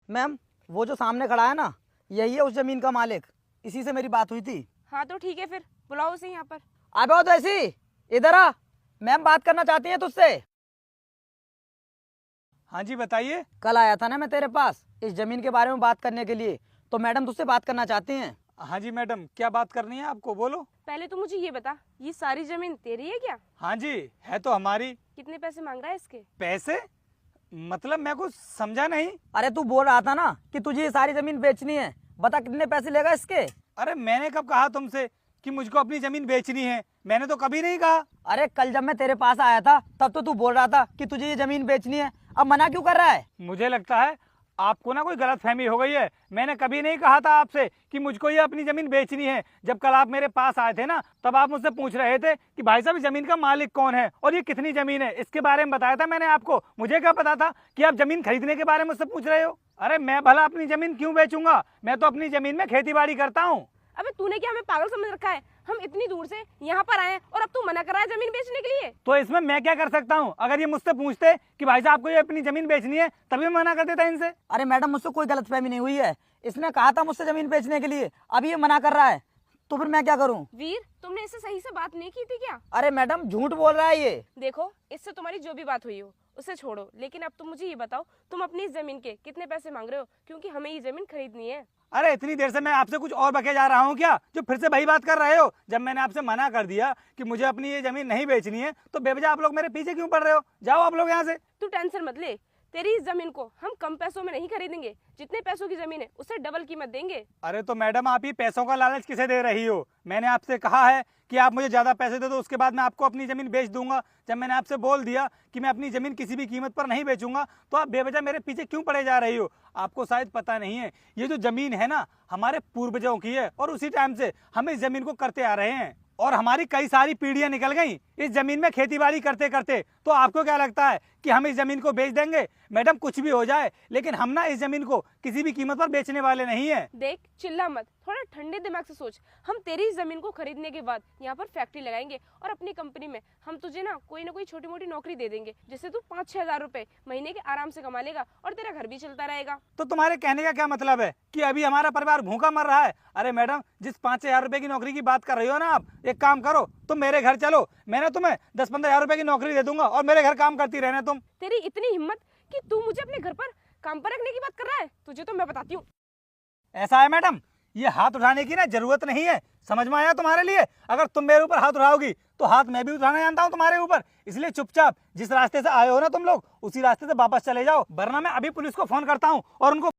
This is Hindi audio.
मैम, वो जो सामने खड़ा है ना, यही है उस जमीन का मालिक। इसी से मेरी बात हुई थी। हाँ तो ठीक है, फिर बुलाओ उसे यहाँ पर। आ जाओ तो ऐसी, इधर आ। मैम बात करना चाहती है तुझसे। हाँ जी बताइए। कल आया था ना मैं तेरे पास इस जमीन के बारे में बात करने के लिए, तो मैडम तुझसे बात करना चाहती हैं। हाँ जी मैडम, क्या बात करनी है आपको, बोलो। पहले तो मुझे ये बता, ये सारी जमीन तेरी है क्या? हाँ जी, है तो हमारी। कितने पैसे मांग रहा है इसके? पैसे? मतलब मैं कुछ समझा नहीं। अरे तू बोल रहा था ना कि तुझे ये सारी जमीन बेचनी है, बता कितने पैसे लेगा इसके। अरे मैंने कब कहा तुमसे कि मुझको अपनी जमीन बेचनी है? मैंने तो कभी नहीं कहा। अरे कल जब मैं तेरे पास आया था तब तो तू बोल रहा था कि तुझे ये जमीन बेचनी है, अब मना क्यों कर रहा है? मुझे लगता है आपको ना कोई गलतफहमी हो गई है। मैंने कभी नहीं कहा था आपसे कि मुझको ये अपनी जमीन बेचनी है। जब कल आप मेरे पास आए थे ना, तब आप मुझसे पूछ रहे थे कि भाई साहब इस जमीन का मालिक कौन है और ये कितनी जमीन है, इसके बारे में बताया था मैंने आपको। मुझे क्या पता था कि आप जमीन खरीदने के बारे में मुझसे पूछ रहे हो। अरे मैं भला अपनी जमीन क्यों बेचूंगा? मैं तो अपनी जमीन में खेती बाड़ी करता हूँ। अबे तूने क्या हमें पागल समझ रखा है? हम इतनी दूर से यहाँ पर आए हैं और अब तू मना कर रहा है जमीन बेचने के लिए? तो इसमें मैं क्या कर सकता हूँ? अगर ये मुझसे पूछते कि भाई साहब आपको ये अपनी जमीन बेचनी है, तभी मैं मना कर देता इनसे। अरे मैडम, मुझसे कोई गलतफहमी नहीं हुई है। इसने कहा था मुझसे जमीन बेचने के लिए, अब ये मना कर रहा है, तो फिर मैं क्या करूं? वीर, तुमने इससे सही से बात नहीं की थी क्या? अरे मैडम, झूठ बोल रहा है ये। देखो, इससे तुम्हारी जो भी बात हुई हो उसे छोड़ो, लेकिन अब तुम मुझे ये बताओ, तुम अपनी इस जमीन के कितने पैसे मांग रहे हो? क्योंकि हमें ये जमीन खरीदनी है। अरे इतनी देर से मैं आपसे कुछ और बके जा रहा हूँ क्या, जो फिर से वही बात कर रहे हो? जब मैंने आपसे मना कर दिया कि मुझे अपनी ये जमीन नहीं बेचनी है, तो बेवजह आप लोग मेरे पीछे क्यों पड़ रहे हो? जाओ आप लोग यहाँ से। तू टेंशन मत ले, तेरी इस जमीन को हम कम पैसों में नहीं खरीदेंगे। जितने पैसों की जमीन है उससे डबल कीमत देंगे। अरे तो मैडम, आप ये पैसों का लालच किसे दे रही हो? मैंने आपसे कहा है कि आप मुझे ज्यादा पैसे दे दो, उसके बाद मैं आपको अपनी जमीन बेच दूंगा। जब मैंने आपसे बोल दिया कि मैं अपनी जमीन किसी भी कीमत पर नहीं बेचूंगा, तो आप बेवजह मेरे पीछे क्यों पड़े जा रही हो? आपको शायद पता नहीं है, ये जो जमीन है ना, हमारे पूर्वजों की है और उसी टाइम से हम इस जमीन को करते आ रहे हैं और हमारी कई सारी पीढ़ियां निकल गई इस जमीन में खेतीबाड़ी करते करते। तो आपको क्या लगता है कि हम इस जमीन को बेच देंगे? मैडम कुछ भी हो जाए, लेकिन हम ना इस जमीन को किसी भी कीमत पर बेचने वाले नहीं है। देख, चिल्ला मत, थोड़ा ठंडे दिमाग से सोच। हम तेरी इस जमीन को खरीदने के बाद यहाँ पर फैक्ट्री लगाएंगे और अपनी कंपनी में हम तुझे ना कोई छोटी मोटी नौकरी दे देंगे, जिससे तू 5-6 हजार रुपए महीने के आराम से कमा लेगा और तेरा घर भी चलता रहेगा। तो तुम्हारे कहने का क्या मतलब है कि अभी हमारा परिवार भूखा मर रहा है? अरे मैडम, जिस 5-6 हजार रुपए की नौकरी की बात कर रही हो ना आप, एक काम करो, तुम मेरे घर चलो, मैं तुम्हें 10-15 हजार रुपए की नौकरी दे दूंगा और मेरे घर काम करती रहना तुम। तेरी इतनी हिम्मत कि तू मुझे अपने घर पर काम पर रखने की बात कर रहा है? तुझे तो मैं बताती हूँ। ऐसा है मैडम, ये हाथ उठाने की ना जरूरत नहीं है, समझ में आया तुम्हारे लिए? अगर तुम मेरे ऊपर हाथ उठाओगी तो हाथ मैं भी उठाना जानता हूँ तुम्हारे ऊपर। इसलिए चुपचाप जिस रास्ते से आए हो ना तुम लोग, उसी रास्ते से वापस चले जाओ, वरना मैं अभी पुलिस को फोन करता हूँ और उनको